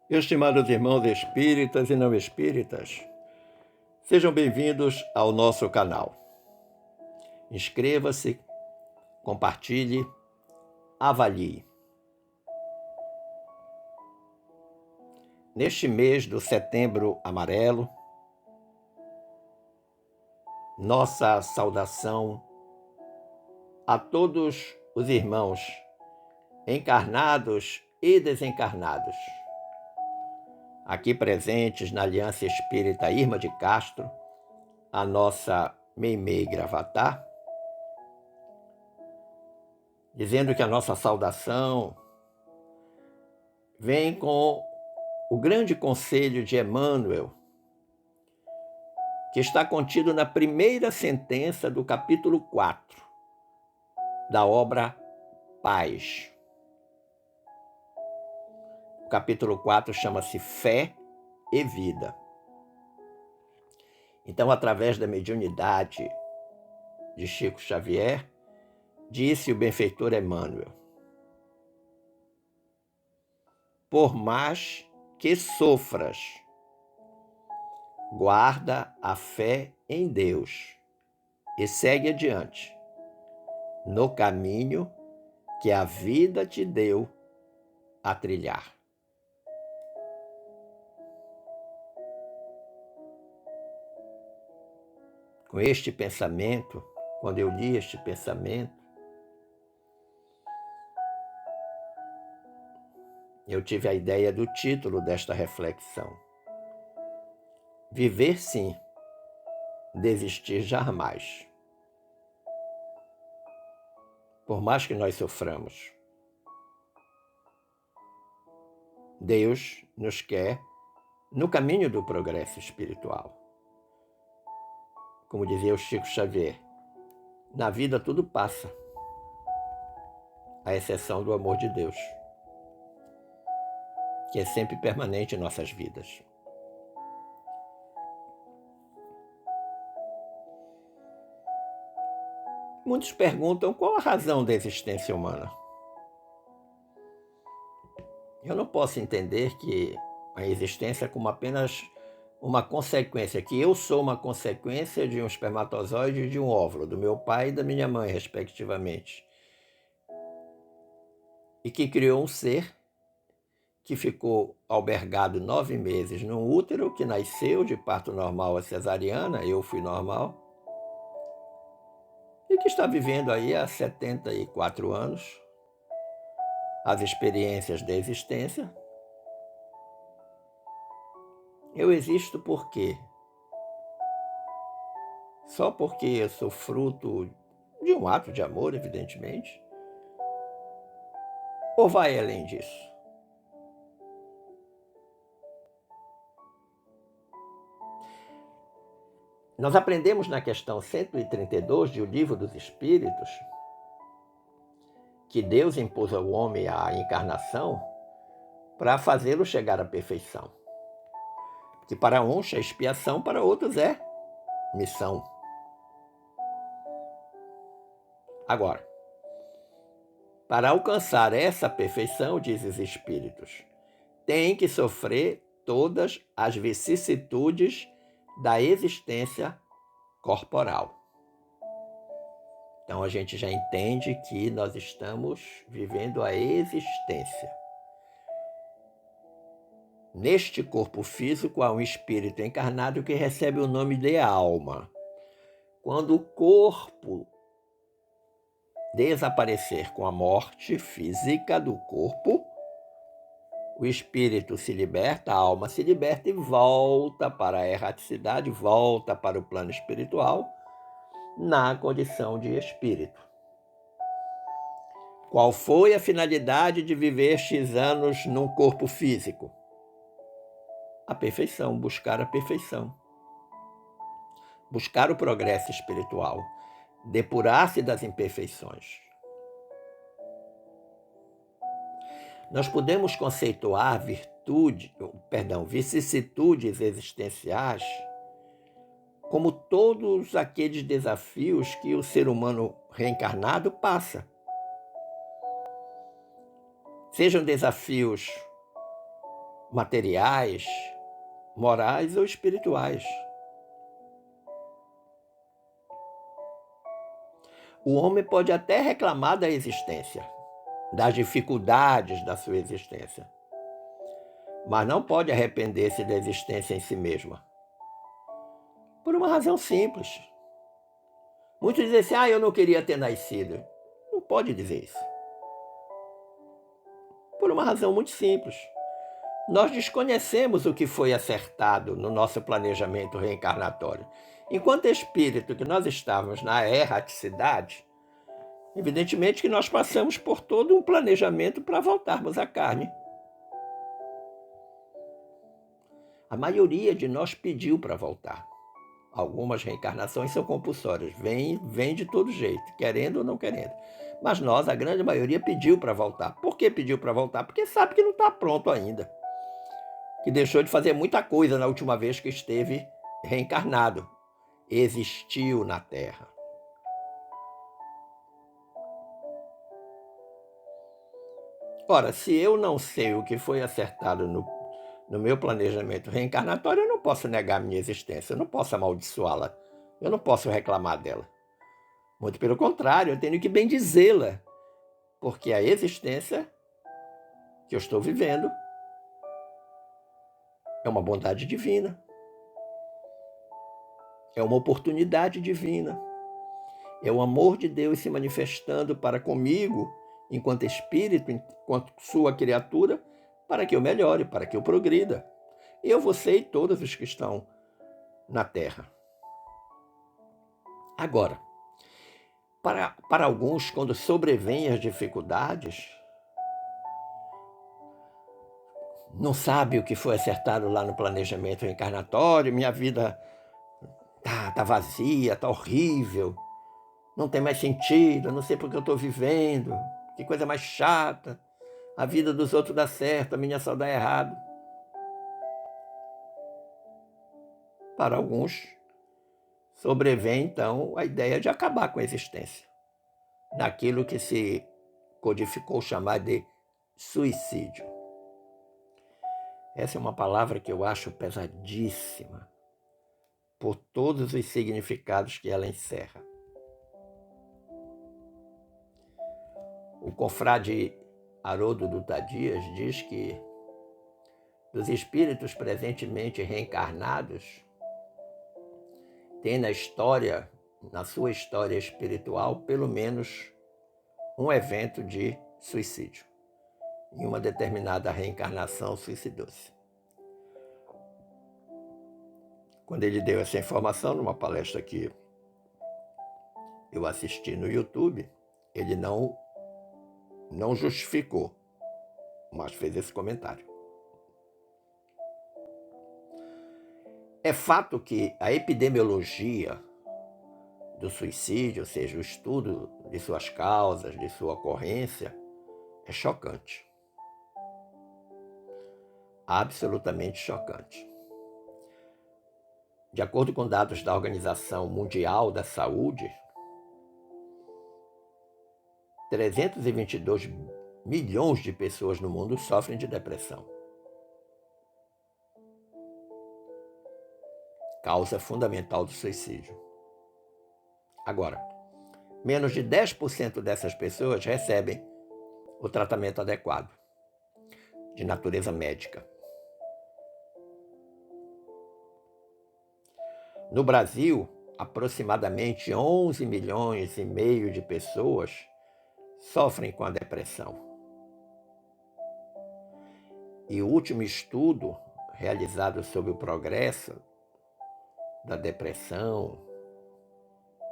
Estimados irmãos espíritas e não espíritas, sejam bem-vindos ao nosso canal. Inscreva-se, compartilhe, avalie. Neste mês do Setembro Amarelo, nossa saudação a todos os irmãos encarnados e desencarnados, aqui presentes na Aliança Espírita Irma de Castro, a nossa Meimei Gravatá, dizendo que a nossa saudação vem com o grande conselho de Emmanuel, que está contido na primeira sentença do capítulo 4 da obra Paz. O capítulo 4 chama-se Fé e Vida. Então, através da mediunidade de Chico Xavier, disse o benfeitor Emmanuel: por mais que sofras, guarda a fé em Deus e segue adiante, no caminho que a vida te deu a trilhar. Com este pensamento, quando eu li este pensamento, eu tive a ideia do título desta reflexão: Viver sim, desistir jamais. Por mais que nós soframos, Deus nos quer no caminho do progresso espiritual. Como dizia o Chico Xavier, na vida tudo passa, à exceção do amor de Deus, que é sempre permanente em nossas vidas. Muitos perguntam qual a razão da existência humana. Eu não posso entender que a existência é como apenas uma consequência, que eu sou uma consequência de um espermatozoide e de um óvulo, do meu pai e da minha mãe, respectivamente, e que criou um ser que ficou albergado 9 meses num útero, que nasceu de parto normal a cesariana, eu fui normal, e que está vivendo aí há 74 anos as experiências da existência. Eu existo por quê? Só porque eu sou fruto de um ato de amor, evidentemente? Ou vai além disso? Nós aprendemos na questão 132 de O Livro dos Espíritos que Deus impôs ao homem a encarnação para fazê-lo chegar à perfeição. Que para uns é expiação, para outros é missão. Agora, para alcançar essa perfeição, diz os Espíritos, tem que sofrer todas as vicissitudes da existência corporal. Então a gente já entende que nós estamos vivendo a existência. Neste corpo físico há um espírito encarnado que recebe o nome de alma. Quando o corpo desaparecer com a morte física do corpo, o espírito se liberta, a alma se liberta e volta para a erraticidade, volta para o plano espiritual, na condição de espírito. Qual foi a finalidade de viver X anos num corpo físico? A perfeição, buscar a perfeição. Buscar o progresso espiritual, depurar-se das imperfeições. Nós podemos conceituar vicissitudes existenciais como todos aqueles desafios que o ser humano reencarnado passa. Sejam desafios materiais, morais ou espirituais. O homem pode até reclamar da existência, das dificuldades da sua existência, mas não pode arrepender-se da existência em si mesma. Por uma razão simples. Muitos dizem assim, eu não queria ter nascido. Não pode dizer isso. Por uma razão muito simples. Nós desconhecemos o que foi acertado no nosso planejamento reencarnatório. Enquanto espírito que nós estávamos na erraticidade, evidentemente que nós passamos por todo um planejamento para voltarmos à carne. A maioria de nós pediu para voltar. Algumas reencarnações são compulsórias, vem de todo jeito, querendo ou não querendo. Mas nós, a grande maioria, pediu para voltar. Por que pediu para voltar? Porque sabe que não está pronto ainda. Que deixou de fazer muita coisa na última vez que esteve reencarnado. Existiu na Terra. Ora, se eu não sei o que foi acertado no meu planejamento reencarnatório, eu não posso negar a minha existência, eu não posso amaldiçoá-la, eu não posso reclamar dela. Muito pelo contrário, eu tenho que bendizê-la, porque a existência que eu estou vivendo é uma bondade divina, é uma oportunidade divina, é o amor de Deus se manifestando para comigo, enquanto espírito, enquanto sua criatura, para que eu melhore, para que eu progrida. Eu, você e todos os que estão na Terra. Agora, para alguns, quando sobrevêm as dificuldades, não sabe o que foi acertado lá no planejamento reencarnatório, minha vida tá vazia, tá horrível, não tem mais sentido, não sei por que eu estou vivendo, que coisa mais chata, a vida dos outros dá certo, a minha só dá errado. Para alguns, sobrevém então a ideia de acabar com a existência, naquilo que se codificou chamar de suicídio. Essa é uma palavra que eu acho pesadíssima, por todos os significados que ela encerra. O confrade Haroldo Dutra Dias diz que dos espíritos presentemente reencarnados, tem na sua história espiritual, pelo menos um evento de suicídio. Em uma determinada reencarnação, suicidou-se. Quando ele deu essa informação numa palestra que eu assisti no YouTube, ele não justificou, mas fez esse comentário. É fato que a epidemiologia do suicídio, ou seja, o estudo de suas causas, de sua ocorrência, é chocante. Absolutamente chocante. De acordo com dados da Organização Mundial da Saúde, 322 milhões de pessoas no mundo sofrem de depressão. Causa fundamental do suicídio. Agora, menos de 10% dessas pessoas recebem o tratamento adequado, de natureza médica. No Brasil, aproximadamente 11 milhões e meio de pessoas sofrem com a depressão. E o último estudo realizado sobre o progresso da depressão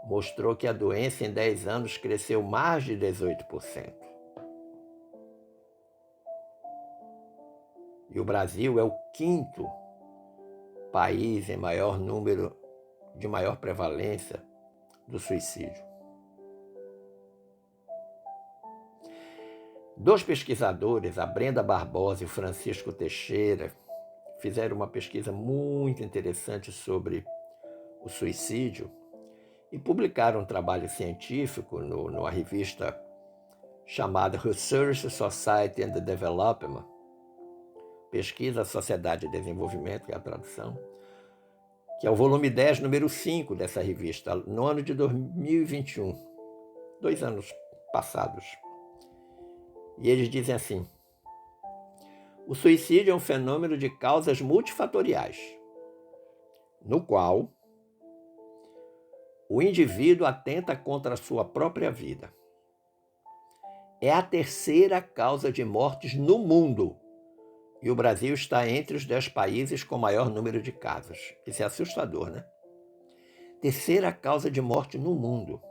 mostrou que a doença em 10 anos cresceu mais de 18%. E o Brasil é o 5º país em maior número, de maior prevalência do suicídio. 2 pesquisadores, a Brenda Barbosa e o Francisco Teixeira, fizeram uma pesquisa muito interessante sobre o suicídio e publicaram um trabalho científico numa revista chamada Research Society and Development, Pesquisa Sociedade e Desenvolvimento, que é a tradução, que é o volume 10, número 5 dessa revista, no ano de 2021, 2 anos passados. E eles dizem assim: o suicídio é um fenômeno de causas multifatoriais, no qual o indivíduo atenta contra a sua própria vida. É a terceira causa de mortes no mundo, e o Brasil está entre os 10 países com maior número de casos. Isso é assustador, né? Terceira causa de morte no mundo.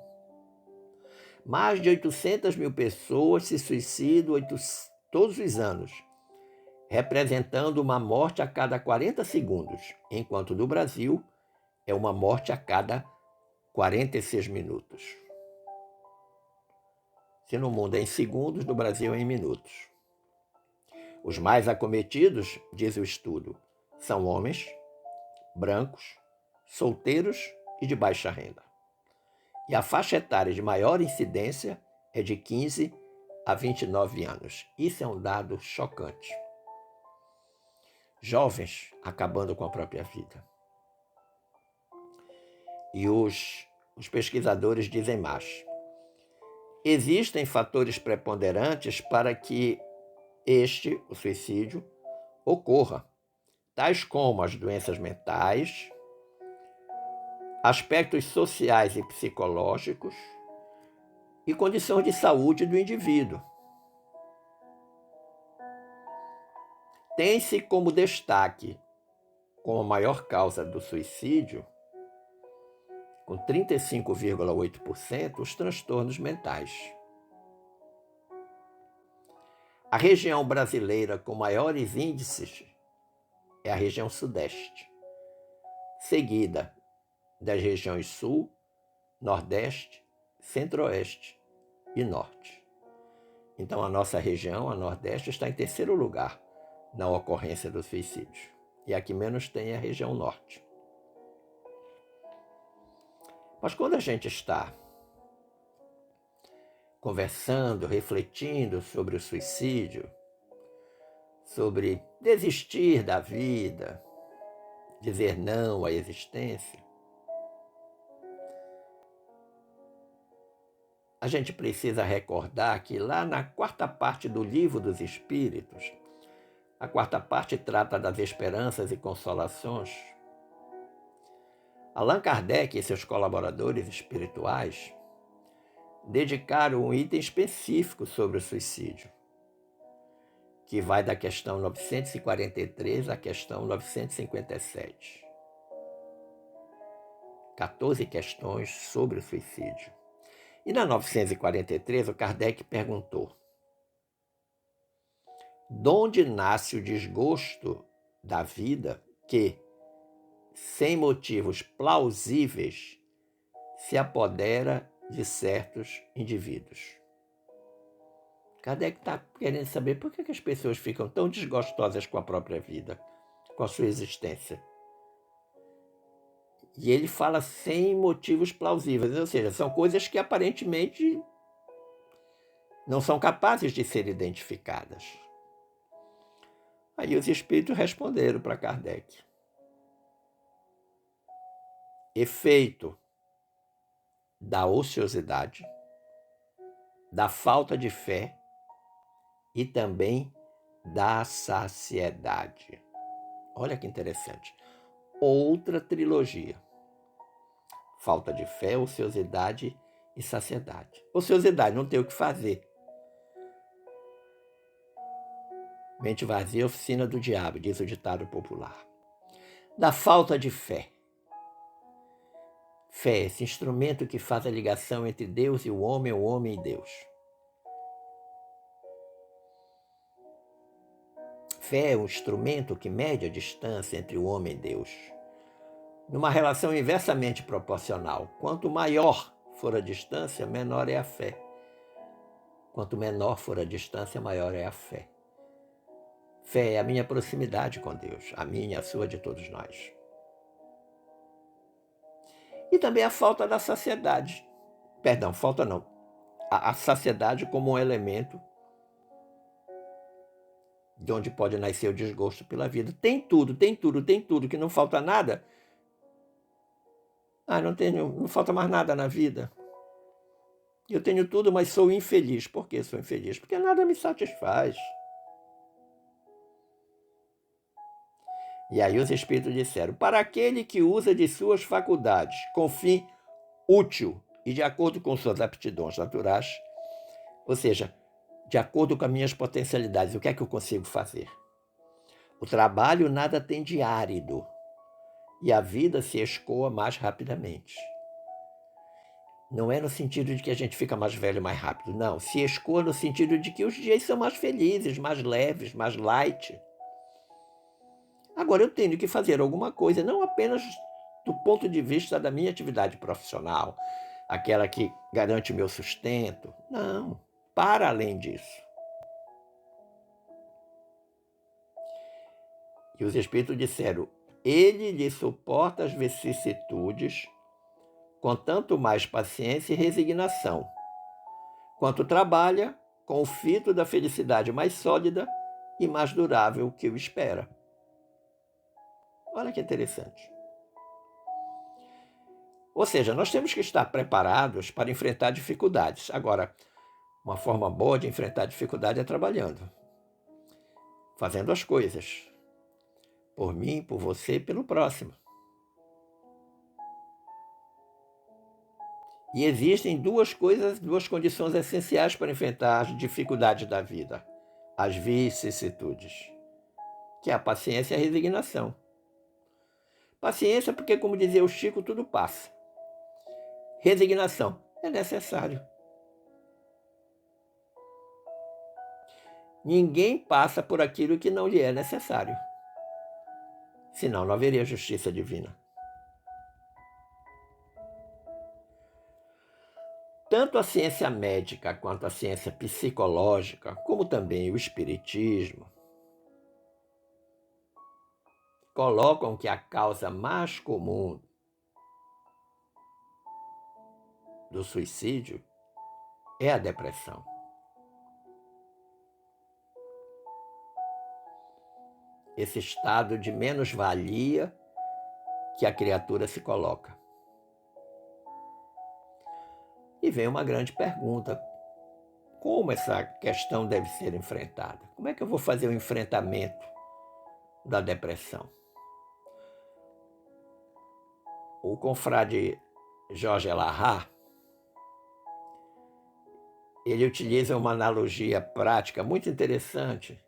Mais de 800 mil pessoas se suicidam todos os anos, representando uma morte a cada 40 segundos, enquanto no Brasil é uma morte a cada 46 minutos. Se no mundo é em segundos, no Brasil é em minutos. Os mais acometidos, diz o estudo, são homens, brancos, solteiros e de baixa renda. E a faixa etária de maior incidência é de 15 a 29 anos. Isso é um dado chocante. Jovens acabando com a própria vida. E os pesquisadores dizem mais. Existem fatores preponderantes para que o suicídio, ocorra, tais como as doenças mentais, aspectos sociais e psicológicos e condições de saúde do indivíduo. Tem-se como destaque, como a maior causa do suicídio, com 35,8%, os transtornos mentais. A região brasileira com maiores índices é a região sudeste, seguida das regiões sul, nordeste, centro-oeste e norte. Então a nossa região, a nordeste, está em terceiro lugar na ocorrência do suicídio. E a que menos tem é a região norte. Mas quando a gente está conversando, refletindo sobre o suicídio, sobre desistir da vida, dizer não à existência, a gente precisa recordar que lá na quarta parte do Livro dos Espíritos, a quarta parte trata das esperanças e consolações, Allan Kardec e seus colaboradores espirituais dedicaram um item específico sobre o suicídio, que vai da questão 943 à questão 957. 14 questões sobre o suicídio. E na 943, o Kardec perguntou: donde nasce o desgosto da vida que, sem motivos plausíveis, se apodera de certos indivíduos? Kardec está querendo saber por que as pessoas ficam tão desgostosas com a própria vida, com a sua existência. E ele fala sem motivos plausíveis, ou seja, são coisas que aparentemente não são capazes de ser identificadas. Aí os espíritos responderam para Kardec: efeito da ociosidade, da falta de fé e também da saciedade. Olha que interessante. Outra trilogia. Falta de fé, ociosidade e saciedade. Ociosidade, não tem o que fazer. Mente vazia, oficina do diabo, diz o ditado popular. Da falta de fé. Fé, esse instrumento que faz a ligação entre Deus e o homem e Deus. Fé é um instrumento que mede a distância entre o homem e Deus, numa relação inversamente proporcional. Quanto maior for a distância, menor é a fé. Quanto menor for a distância, maior é a fé. Fé é a minha proximidade com Deus, a minha, a sua, de todos nós. E também a falta da saciedade. Perdão, falta não. A saciedade como um elemento de onde pode nascer o desgosto pela vida. Tem tudo, tem tudo, tem tudo, que não falta nada. Não falta mais nada na vida. Eu tenho tudo, mas sou infeliz. Por que sou infeliz? Porque nada me satisfaz. E aí os espíritos disseram: para aquele que usa de suas faculdades com fim útil e de acordo com suas aptidões naturais, ou seja, de acordo com as minhas potencialidades, o que é que eu consigo fazer? O trabalho nada tem de árido e a vida se escoa mais rapidamente. Não é no sentido de que a gente fica mais velho mais rápido, não. Se escoa no sentido de que os dias são mais felizes, mais leves, mais light. Agora eu tenho que fazer alguma coisa, não apenas do ponto de vista da minha atividade profissional, aquela que garante o meu sustento. Não, para além disso. E os espíritos disseram: ele lhe suporta as vicissitudes com tanto mais paciência e resignação, quanto trabalha com o fito da felicidade mais sólida e mais durável que o espera. Olha que interessante. Ou seja, nós temos que estar preparados para enfrentar dificuldades. Agora, uma forma boa de enfrentar dificuldade é trabalhando, fazendo as coisas, por mim, por você e pelo próximo. E existem duas condições essenciais para enfrentar as dificuldades da vida, as vicissitudes, que é a paciência e a resignação. Paciência porque, como dizia o Chico, tudo passa. Resignação é necessário. Ninguém passa por aquilo que não lhe é necessário. Senão não haveria justiça divina. Tanto a ciência médica quanto a ciência psicológica, como também o espiritismo, colocam que a causa mais comum do suicídio é a depressão. Esse estado de menos-valia que a criatura se coloca. E vem uma grande pergunta: como essa questão deve ser enfrentada? Como é que eu vou fazer o enfrentamento da depressão? O confrade Jorge Elahá, ele utiliza uma analogia prática muito interessante.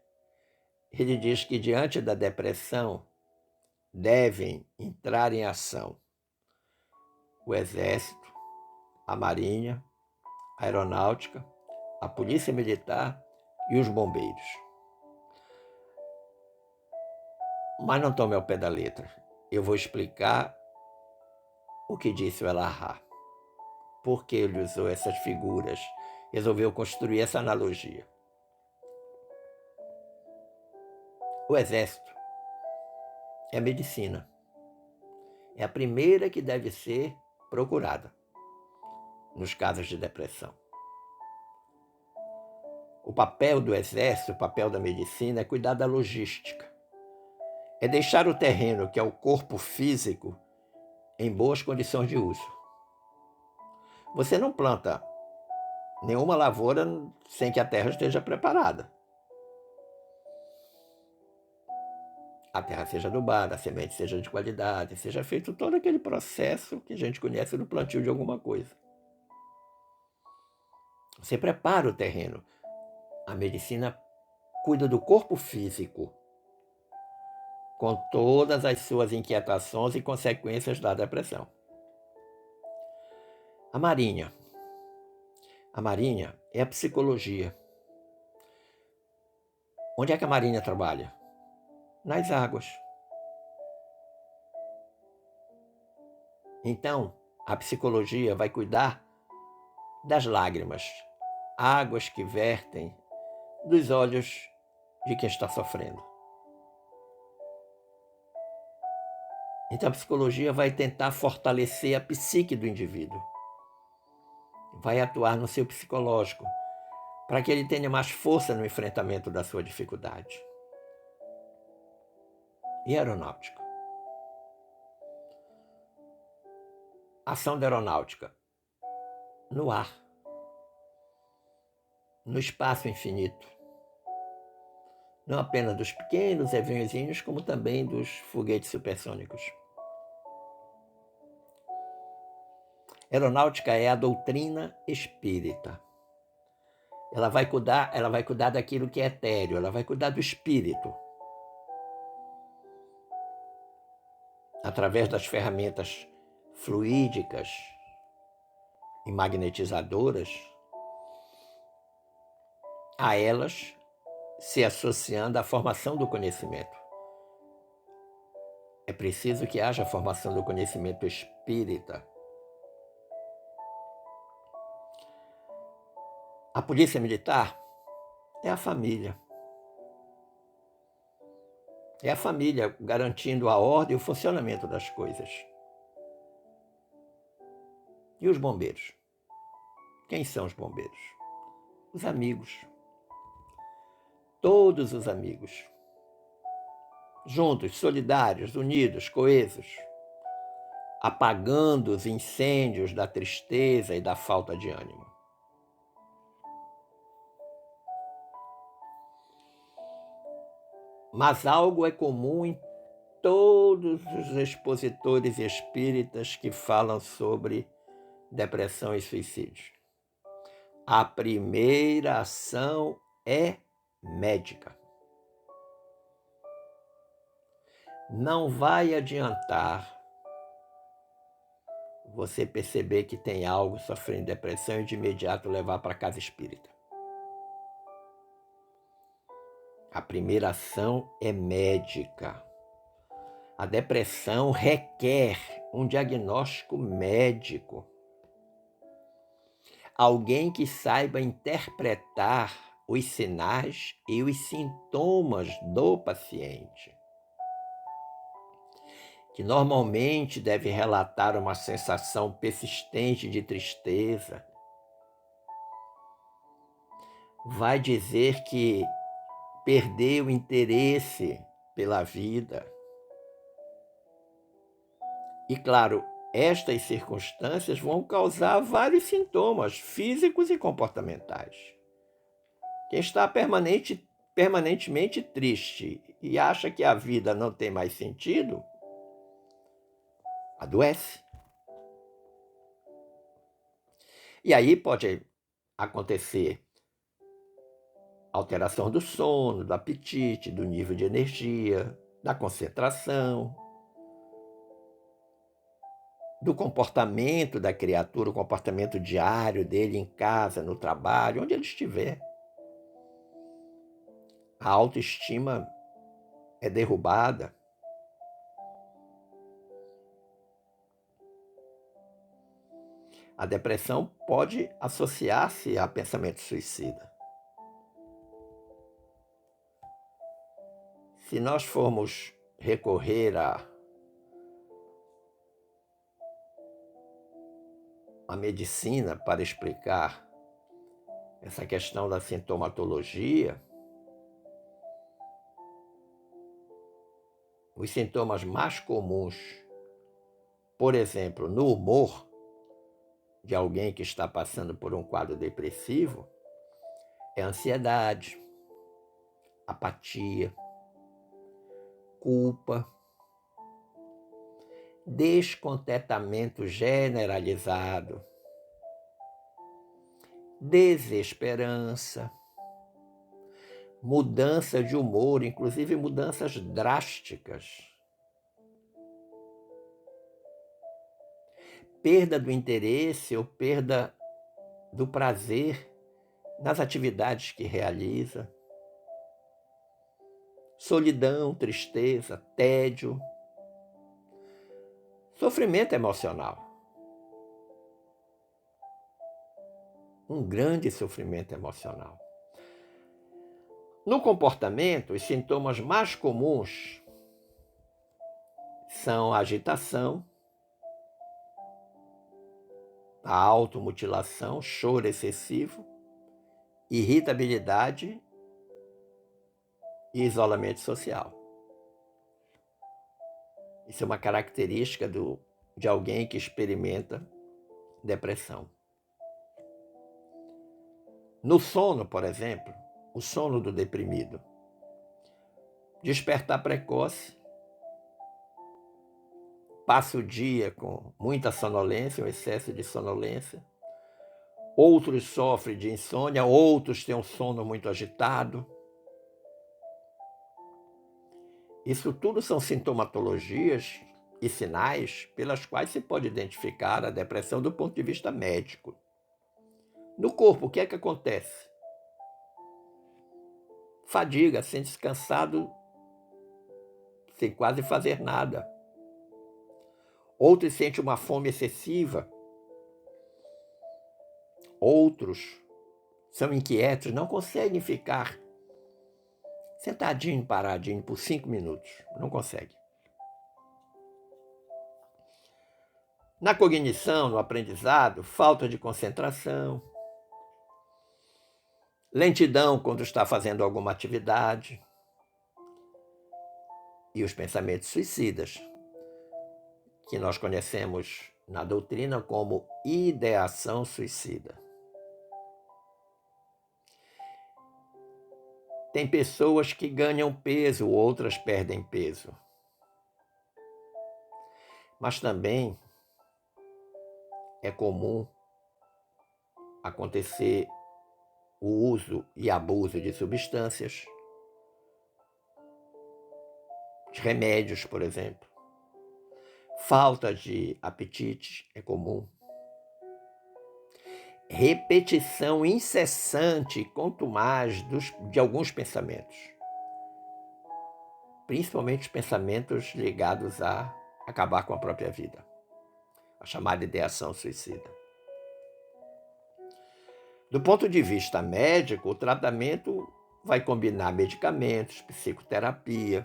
Ele diz que diante da depressão devem entrar em ação o Exército, a Marinha, a Aeronáutica, a Polícia Militar e os bombeiros. Mas não tome ao pé da letra. Eu vou explicar o que disse o Elahá. Por que ele usou essas figuras? Resolveu construir essa analogia. O Exército é a medicina. É a primeira que deve ser procurada nos casos de depressão. O papel do Exército, o papel da medicina é cuidar da logística. É deixar o terreno, que é o corpo físico, em boas condições de uso. Você não planta nenhuma lavoura sem que a terra esteja preparada. A terra seja adubada, a semente seja de qualidade, seja feito todo aquele processo que a gente conhece do plantio de alguma coisa. Você prepara o terreno. A medicina cuida do corpo físico, com todas as suas inquietações e consequências da depressão. A Marinha. A Marinha é a psicologia. Onde é que a Marinha trabalha? Nas águas. Então, a psicologia vai cuidar das lágrimas, águas que vertem dos olhos de quem está sofrendo. Então, a psicologia vai tentar fortalecer a psique do indivíduo. Vai atuar no seu psicológico, para que ele tenha mais força no enfrentamento da sua dificuldade. E aeronáutica? Ação da aeronáutica no ar, no espaço infinito. Não apenas dos pequenos aviõezinhos, como também dos foguetes supersônicos. Aeronáutica é a doutrina espírita. Ela vai cuidar daquilo que é etéreo, ela vai cuidar do espírito. Através das ferramentas fluídicas e magnetizadoras, a elas se associando à formação do conhecimento. É preciso que haja a formação do conhecimento espírita. A polícia militar é a família. É a família garantindo a ordem e o funcionamento das coisas. E os bombeiros? Quem são os bombeiros? Os amigos. Todos os amigos. Juntos, solidários, unidos, coesos, apagando os incêndios da tristeza e da falta de ânimo. Mas algo é comum em todos os expositores espíritas que falam sobre depressão e suicídio. A primeira ação é médica. Não vai adiantar você perceber que tem algo sofrendo depressão e de imediato levar para a casa espírita. A primeira ação é médica. A depressão requer um diagnóstico médico. Alguém que saiba interpretar os sinais e os sintomas do paciente, que normalmente deve relatar uma sensação persistente de tristeza. Vai dizer que perdeu o interesse pela vida. E claro, estas circunstâncias vão causar vários sintomas físicos e comportamentais. Quem está permanentemente triste e acha que a vida não tem mais sentido, adoece. E aí pode acontecer alteração do sono, do apetite, do nível de energia, da concentração, do comportamento da criatura, o comportamento diário dele em casa, no trabalho, onde ele estiver. A autoestima é derrubada. A depressão pode associar-se a pensamento suicida. Se nós formos recorrer à medicina para explicar essa questão da sintomatologia, os sintomas mais comuns, por exemplo, no humor de alguém que está passando por um quadro depressivo, é ansiedade, apatia, culpa, descontentamento generalizado, desesperança, mudança de humor, inclusive mudanças drásticas, perda do interesse ou perda do prazer nas atividades que realiza, solidão, tristeza, tédio, sofrimento emocional. Um grande sofrimento emocional. No comportamento, os sintomas mais comuns são a agitação, a automutilação, choro excessivo, irritabilidade e isolamento social. Isso é uma característica de alguém que experimenta depressão. No sono, por exemplo, o sono do deprimido, despertar precoce, passa o dia com muita sonolência, um excesso de sonolência. Outros sofrem de insônia, outros têm um sono muito agitado. Isso tudo são sintomatologias e sinais pelas quais se pode identificar a depressão do ponto de vista médico. No corpo, o que é que acontece? Fadiga, sente-se cansado sem quase fazer nada. Outros sentem uma fome excessiva. Outros são inquietos, não conseguem ficar sentadinho, paradinho por 5 minutos. Não consegue. Na cognição, no aprendizado, falta de concentração, lentidão quando está fazendo alguma atividade e os pensamentos suicidas, que nós conhecemos na doutrina como ideação suicida. Tem pessoas que ganham peso, outras perdem peso. Mas também é comum acontecer o uso e abuso de substâncias, de remédios, por exemplo. Falta de apetite é comum. Repetição incessante, contumaz de alguns pensamentos. Principalmente os pensamentos ligados a acabar com a própria vida. A chamada ideação suicida. Do ponto de vista médico, o tratamento vai combinar medicamentos, psicoterapia,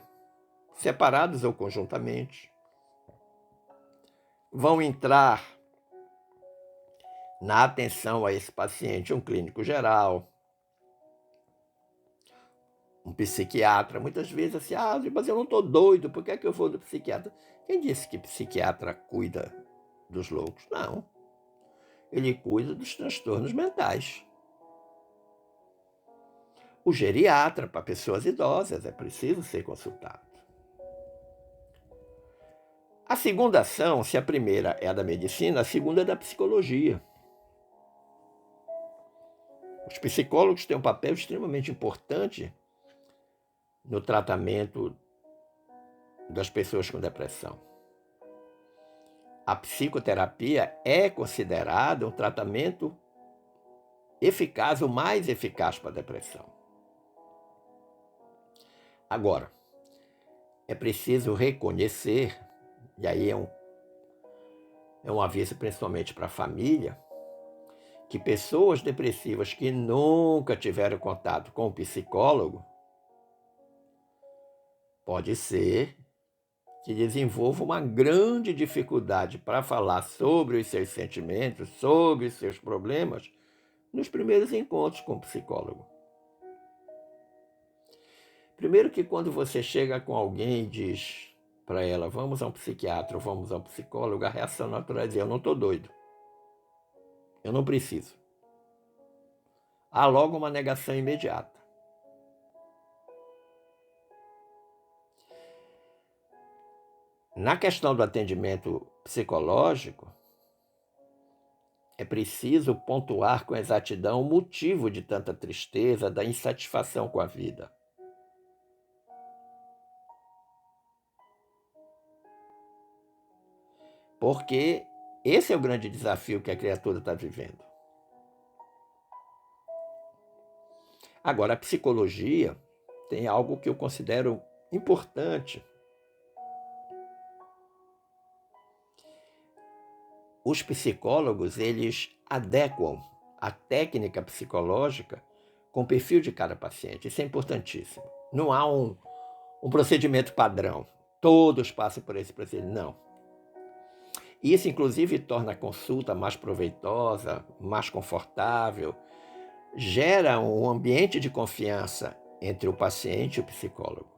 separados ou conjuntamente. Vão entrar na atenção a esse paciente um clínico geral, um psiquiatra. Muitas vezes assim, mas eu não estou doido, por que é que eu vou do psiquiatra? Quem disse que psiquiatra cuida dos loucos? Não. Ele cuida dos transtornos mentais. O geriatra, para pessoas idosas, é preciso ser consultado. A segunda ação, se a primeira é a da medicina, a segunda é da psicologia. Os psicólogos têm um papel extremamente importante no tratamento das pessoas com depressão. A psicoterapia é considerada um tratamento eficaz, o mais eficaz para a depressão. Agora, é preciso reconhecer, e aí é um aviso principalmente para a família, que pessoas depressivas que nunca tiveram contato com o psicólogo, pode ser que desenvolva uma grande dificuldade para falar sobre os seus sentimentos, sobre os seus problemas, nos primeiros encontros com o psicólogo. Primeiro que quando você chega com alguém e diz para ela, vamos a um psiquiatra, vamos a um psicólogo, a reação natural é dizer, eu não estou doido. Eu não preciso. Há logo uma negação imediata. Na questão do atendimento psicológico, é preciso pontuar com exatidão o motivo de tanta tristeza, da insatisfação com a vida. Porque esse é o grande desafio que a criatura está vivendo. Agora, a psicologia tem algo que eu considero importante. Os psicólogos, eles adequam a técnica psicológica com o perfil de cada paciente. Isso é importantíssimo. Não há um procedimento padrão. Todos passam por esse procedimento. Não. Isso, inclusive, torna a consulta mais proveitosa, mais confortável, gera um ambiente de confiança entre o paciente e o psicólogo.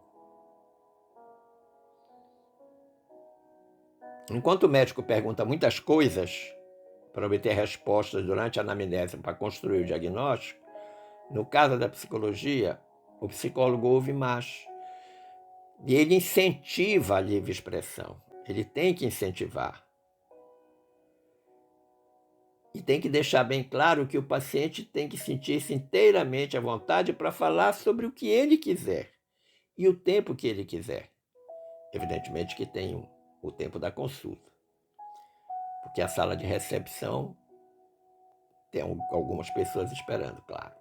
Enquanto o médico pergunta muitas coisas para obter respostas durante a anamnese para construir o diagnóstico, no caso da psicologia, o psicólogo ouve mais. E ele incentiva a livre expressão. Ele tem que incentivar. E tem que deixar bem claro que o paciente tem que sentir-se inteiramente à vontade para falar sobre o que ele quiser e o tempo que ele quiser. Evidentemente que tem o tempo da consulta, porque a sala de recepção tem algumas pessoas esperando, claro.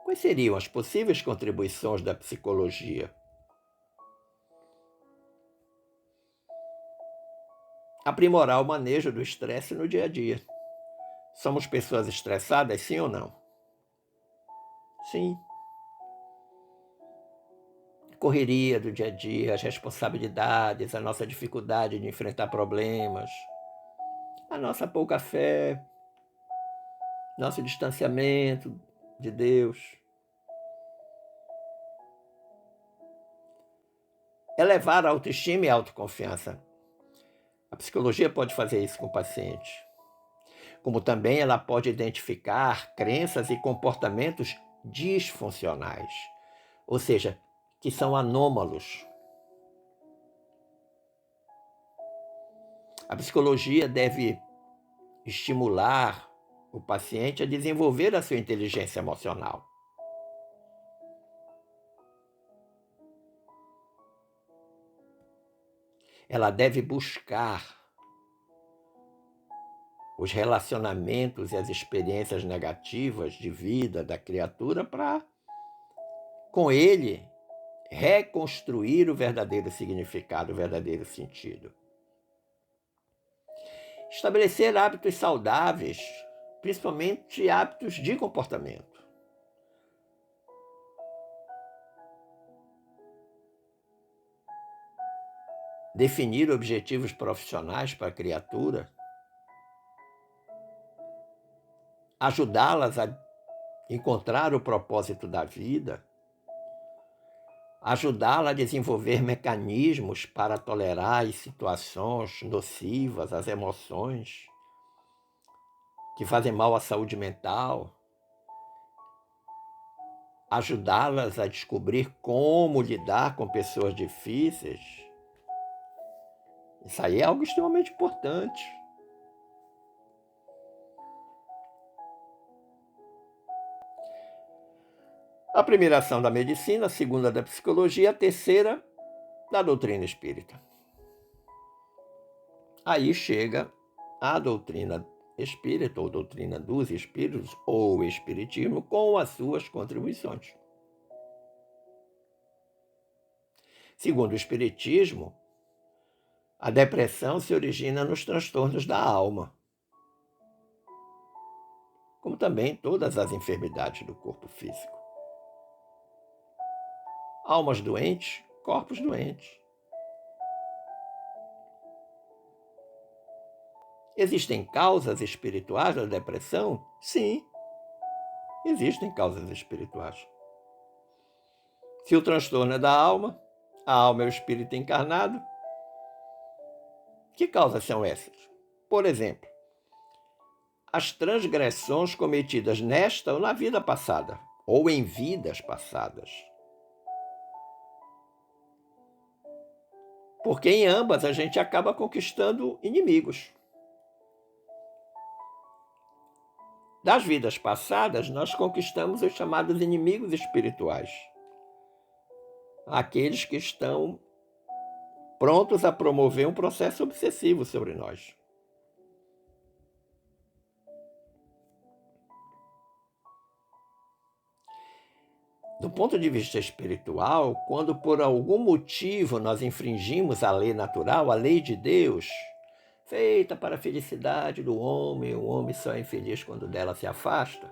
Quais seriam as possíveis contribuições da psicologia? Aprimorar o manejo do estresse no dia a dia. Somos pessoas estressadas, sim ou não? Sim. A correria do dia a dia, as responsabilidades, a nossa dificuldade de enfrentar problemas, a nossa pouca fé, nosso distanciamento de Deus. Elevar a autoestima e a autoconfiança. A psicologia pode fazer isso com o paciente. Como também ela pode identificar crenças e comportamentos disfuncionais, ou seja, que são anômalos. A psicologia deve estimular o paciente a desenvolver a sua inteligência emocional. Ela deve buscar os relacionamentos e as experiências negativas de vida da criatura para, com ele, reconstruir o verdadeiro significado, o verdadeiro sentido. Estabelecer hábitos saudáveis, principalmente hábitos de comportamento. Definir objetivos profissionais para a criatura. Ajudá-las a encontrar o propósito da vida. Ajudá-la a desenvolver mecanismos para tolerar as situações nocivas, as emoções que fazem mal à saúde mental. Ajudá-las a descobrir como lidar com pessoas difíceis. Isso aí é algo extremamente importante. A primeira ação da medicina, a segunda da psicologia, a terceira da doutrina espírita. Aí chega a doutrina espírita, ou doutrina dos espíritos, ou o espiritismo, com as suas contribuições. Segundo o espiritismo, a depressão se origina nos transtornos da alma, como também todas as enfermidades do corpo físico. Almas doentes, corpos doentes. Existem causas espirituais da depressão? Sim, existem causas espirituais. Se o transtorno é da alma, a alma é o espírito encarnado, que causas são essas? Por exemplo, as transgressões cometidas nesta ou na vida passada, ou em vidas passadas. Porque em ambas a gente acaba conquistando inimigos. Das vidas passadas, nós conquistamos os chamados inimigos espirituais. Aqueles que estão prontos a promover um processo obsessivo sobre nós. Do ponto de vista espiritual, quando por algum motivo nós infringimos a lei natural, a lei de Deus, feita para a felicidade do homem, o homem só é infeliz quando dela se afasta.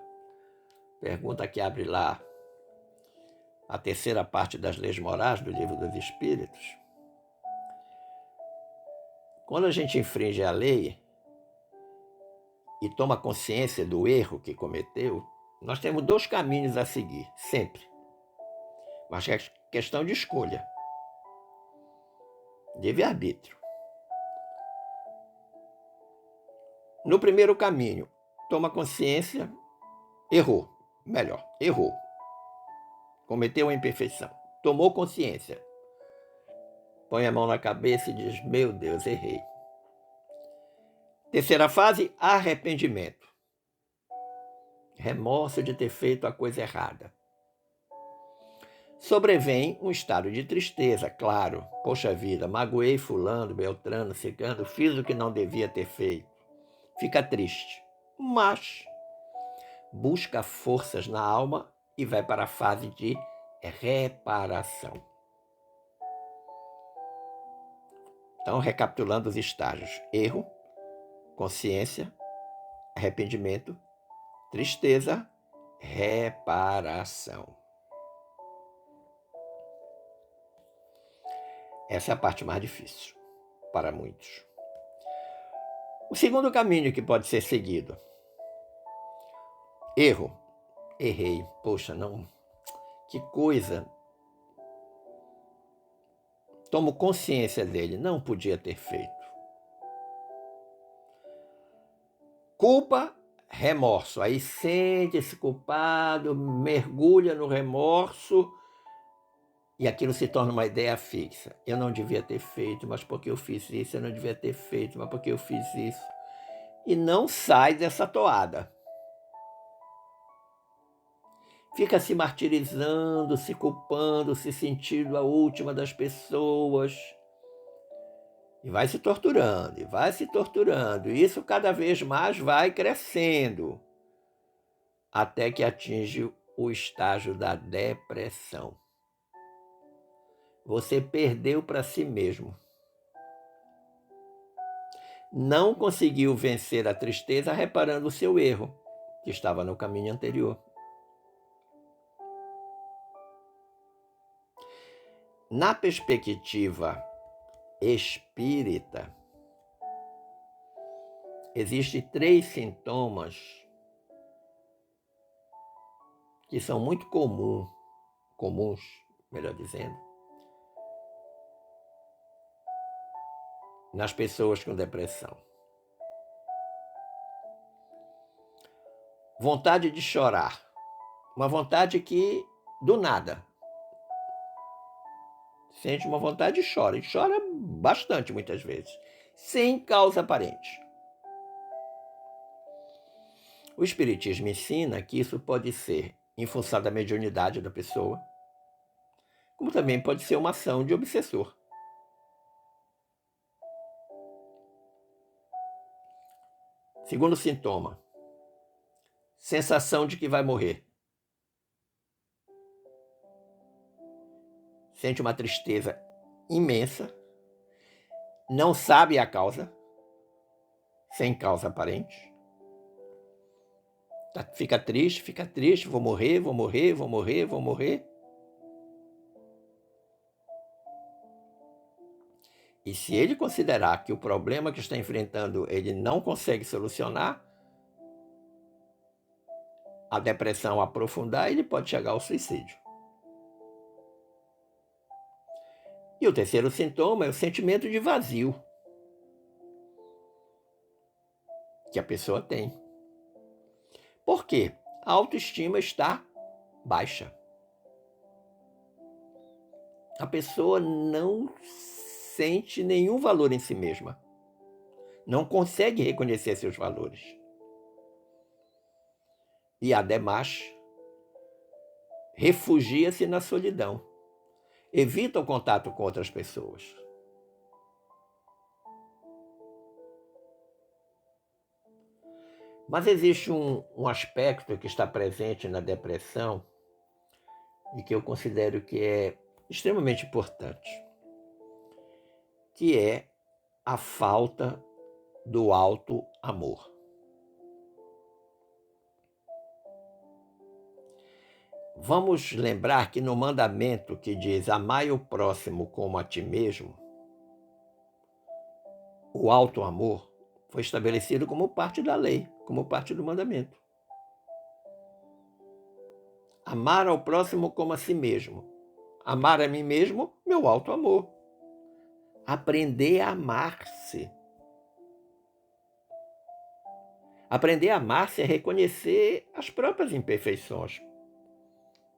Pergunta que abre lá a terceira parte das leis morais do Livro dos Espíritos. Quando a gente infringe a lei e toma consciência do erro que cometeu, nós temos dois caminhos a seguir, sempre. Mas é questão de escolha. livre-arbítrio. No primeiro caminho, toma consciência, errou, cometeu uma imperfeição, tomou consciência, põe a mão na cabeça e diz: meu Deus, errei. Terceira fase, arrependimento. Remorso de ter feito a coisa errada. Sobrevém um estado de tristeza, claro. Poxa vida, magoei fulano, beltrano, ciclano, fiz o que não devia ter feito. Fica triste, mas busca forças na alma e vai para a fase de reparação. Então, recapitulando os estágios: erro, consciência, arrependimento, tristeza, reparação. Essa é a parte mais difícil para muitos. O segundo caminho que pode ser seguido: erro, errei, poxa, não, que coisa. Tomo consciência dele, não podia ter feito. Culpa, remorso. Aí sente-se culpado, mergulha no remorso e aquilo se torna uma ideia fixa. Eu não devia ter feito, mas porque eu fiz isso? Eu não devia ter feito, mas porque eu fiz isso? E não sai dessa toada. Fica se martirizando, se culpando, se sentindo a última das pessoas. E vai se torturando, e vai se torturando. E isso cada vez mais vai crescendo, até que atinge o estágio da depressão. Você perdeu para si mesmo. Não conseguiu vencer a tristeza reparando o seu erro, que estava no caminho anterior. Na perspectiva espírita, existem 3 sintomas que são muito comuns, melhor dizendo, nas pessoas com depressão. Vontade de chorar. Uma vontade que, do nada, sente uma vontade e chora bastante muitas vezes, sem causa aparente. O Espiritismo ensina que isso pode ser em função da mediunidade da pessoa, como também pode ser uma ação de obsessor. Segundo sintoma, sensação de que vai morrer. Sente uma tristeza imensa, não sabe a causa, sem causa aparente. Fica triste, vou morrer. E se ele considerar que o problema que está enfrentando ele não consegue solucionar, a depressão aprofundar, ele pode chegar ao suicídio. E o terceiro sintoma é o sentimento de vazio que a pessoa tem. Por quê? A autoestima está baixa. A pessoa não sente nenhum valor em si mesma. Não consegue reconhecer seus valores. E, ademais, refugia-se na solidão. Evita o contato com outras pessoas. Mas existe um aspecto que está presente na depressão e que eu considero que é extremamente importante, que é a falta do auto-amor. Vamos lembrar que no mandamento que diz amai o próximo como a ti mesmo, o auto-amor foi estabelecido como parte da lei, como parte do mandamento. Amar ao próximo como a si mesmo. Amar a mim mesmo, meu auto-amor. aprender a amar-se. Aprender a amar-se é reconhecer as próprias imperfeições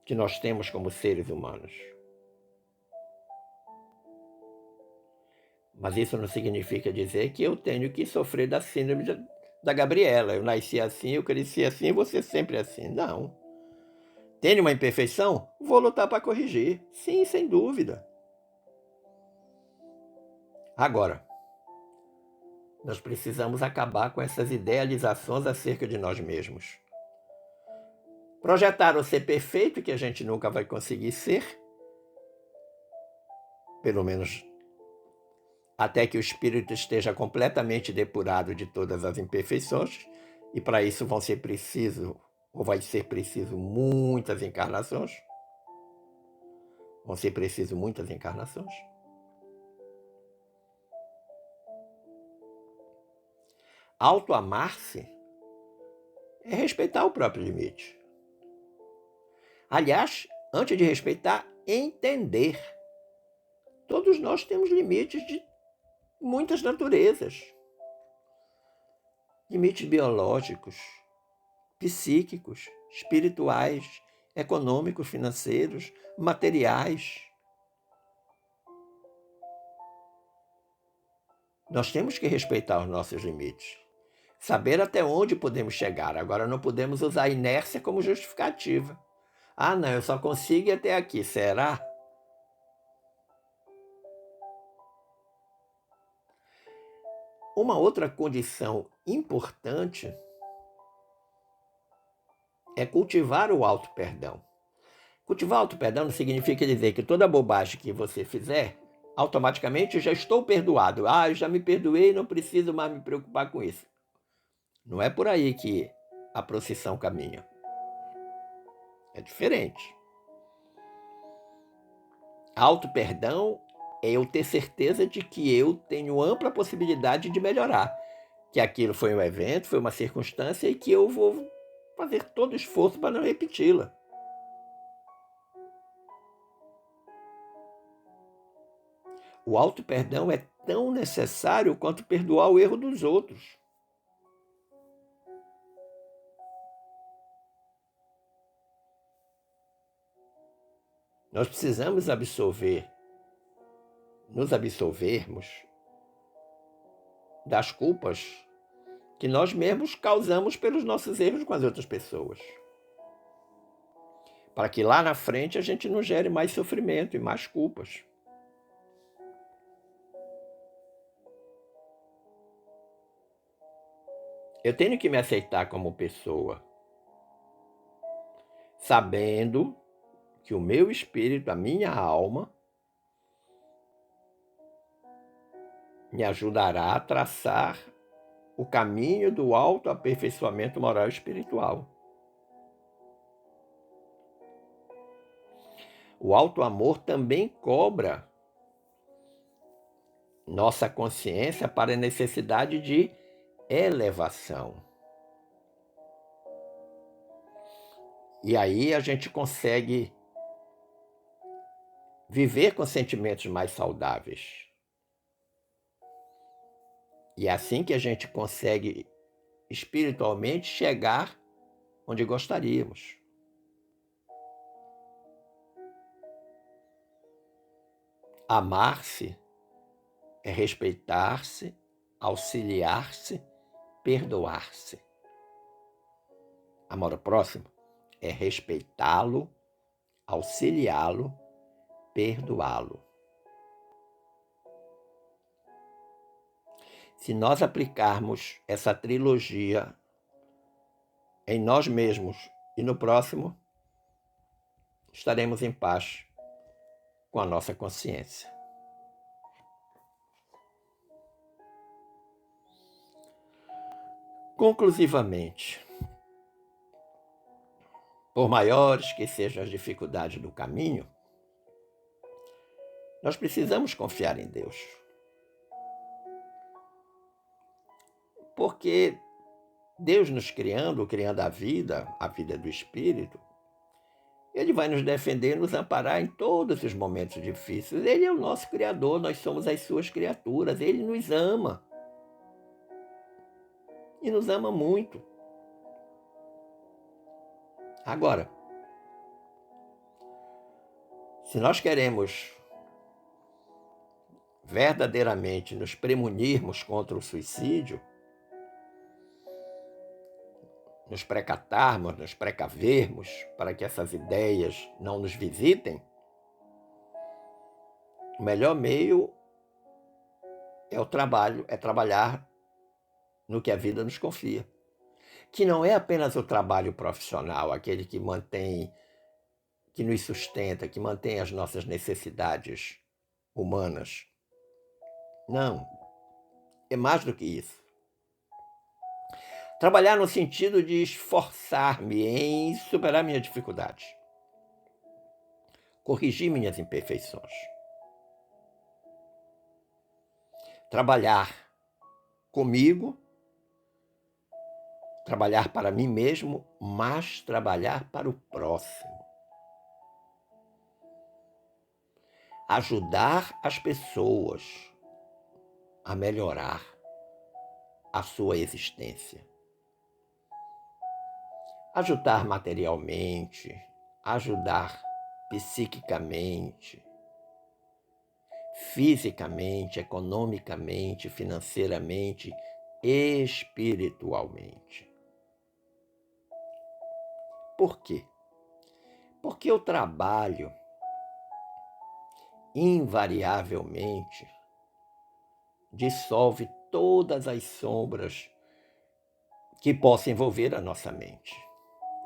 que nós temos como seres humanos. Mas isso não significa dizer que eu tenho que sofrer da síndrome da Gabriela. Eu nasci assim, eu cresci assim, você sempre assim. Não. Tenho uma imperfeição? Vou lutar para corrigir. Sim, sem dúvida. Agora, nós precisamos acabar com essas idealizações acerca de nós mesmos. Projetar o ser perfeito, que a gente nunca vai conseguir ser, pelo menos até que o espírito esteja completamente depurado de todas as imperfeições, e para isso vai ser preciso muitas encarnações. Vão ser preciso muitas encarnações. Autoamar-se é respeitar o próprio limite. Aliás, antes de respeitar, entender. Todos nós temos limites de muitas naturezas. Limites biológicos, psíquicos, espirituais, econômicos, financeiros, materiais. Nós temos que respeitar os nossos limites. Saber até onde podemos chegar. Agora, não podemos usar a inércia como justificativa. Ah, não, eu só consigo ir até aqui. Será? Uma outra condição importante é cultivar o auto-perdão. Cultivar o auto-perdão não significa dizer que toda bobagem que você fizer, automaticamente já estou perdoado. Ah, eu já me perdoei, não preciso mais me preocupar com isso. Não é por aí que a procissão caminha. É diferente. Auto-perdão é eu ter certeza de que eu tenho ampla possibilidade de melhorar. Que aquilo foi um evento, foi uma circunstância e que eu vou fazer todo o esforço para não repeti-la. O auto-perdão é tão necessário quanto perdoar o erro dos outros. Nós precisamos nos absolvermos das culpas que nós mesmos causamos pelos nossos erros com as outras pessoas. Para que lá na frente a gente não gere mais sofrimento e mais culpas. Eu tenho que me aceitar como pessoa, sabendo que o meu espírito, a minha alma, me ajudará a traçar o caminho do autoaperfeiçoamento moral e espiritual. O autoamor também cobra nossa consciência para a necessidade de elevação. E aí a gente consegue viver com sentimentos mais saudáveis. E é assim que a gente consegue espiritualmente chegar onde gostaríamos. Amar-se é respeitar-se, auxiliar-se, perdoar-se. Amor ao próximo é respeitá-lo, auxiliá-lo, perdoá-lo. Se nós aplicarmos essa trilogia em nós mesmos e no próximo, estaremos em paz com a nossa consciência. Conclusivamente, por maiores que sejam as dificuldades do caminho, nós precisamos confiar em Deus. Porque Deus nos criando a vida do Espírito, Ele vai nos defender e nos amparar em todos os momentos difíceis. Ele é o nosso Criador, nós somos as suas criaturas. Ele nos ama. E nos ama muito. Agora, se nós queremos verdadeiramente nos premunirmos contra o suicídio, nos precatarmos, nos precavermos para que essas ideias não nos visitem, o melhor meio é o trabalho, é trabalhar no que a vida nos confia. Que não é apenas o trabalho profissional, aquele que mantém, que nos sustenta, que mantém as nossas necessidades humanas. Não, é mais do que isso. Trabalhar no sentido de esforçar-me em superar minhas dificuldades, corrigir minhas imperfeições. Trabalhar comigo, trabalhar para mim mesmo, mas trabalhar para o próximo. Ajudar as pessoas a melhorar a sua existência. Ajudar materialmente, ajudar psiquicamente, fisicamente, economicamente, financeiramente, espiritualmente. Por quê? Porque o trabalho, invariavelmente, dissolve todas as sombras que possam envolver a nossa mente.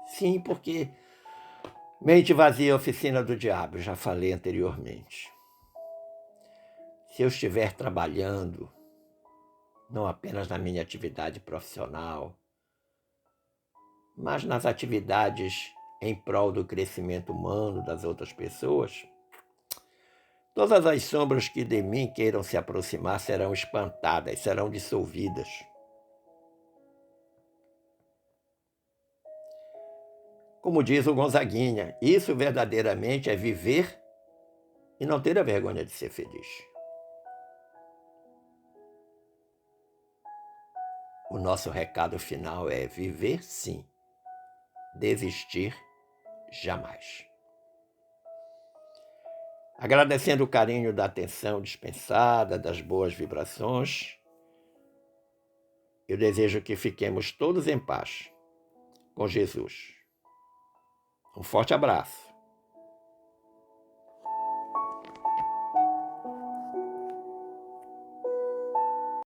Sim, porque mente vazia é a oficina do diabo, já falei anteriormente. Se eu estiver trabalhando, não apenas na minha atividade profissional, mas nas atividades em prol do crescimento humano das outras pessoas, todas as sombras que de mim queiram se aproximar serão espantadas, serão dissolvidas. Como diz o Gonzaguinha, isso verdadeiramente é viver e não ter a vergonha de ser feliz. O nosso recado final é viver sim, desistir jamais. Agradecendo o carinho da atenção dispensada, das boas vibrações, eu desejo que fiquemos todos em paz com Jesus. Um forte abraço.